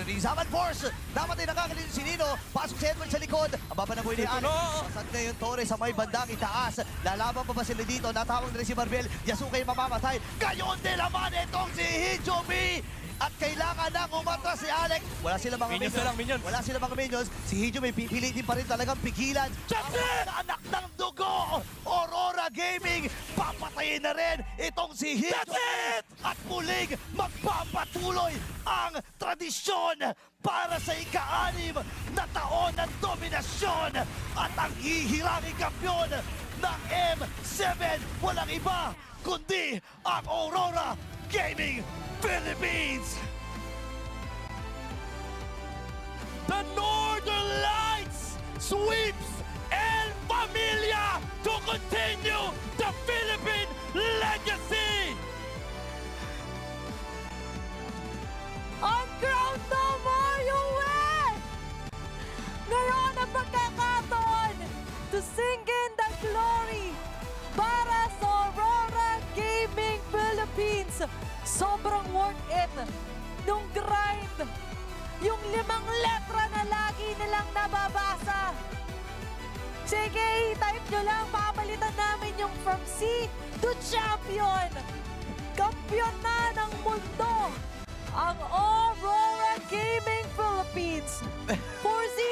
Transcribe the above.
Ring Zaman Force. Dapat ay nakakalito si Nino. Pasok si Edward sa likod. Ang baba ng buhay ni Alex. Pasag na yung Torres sa may bandang itaas. Lalaban pa ba sila dito? Natawag na rin si Marvel. Yasuke mamamatay. Gayon din naman itong si Hijumi. At kailangan nang umatras si Alex. Wala sila mga Minions na lang, minions. Wala sila mga minions. Si Hijumi pipilitin pa rin talagang pigilan. That's Ang it! mga anak ng dugo. Aurora Gaming. Papatayin na rin itong si Hijumi. That's it! At muling magpapatuloy ang tradisyon para sa ika-anim na taon ng dominasyon at ang hihiranging kampiyon ng M7 walang iba kundi ang Aurora Gaming Philippines! The Northern Lights sweeps El Familia to continue the Philippine legacy! On ground no more, you win! Ngayon ang pagkakataon to sing in the glory para sa Aurora Gaming Philippines. Sobrang worth it nung grind. Yung 5 letra na lagi nilang nababasa. Sige, type nyo lang. Papalitan namin yung from C to champion. Kampiyon na ng mundo ang Aurora Gaming Philippines.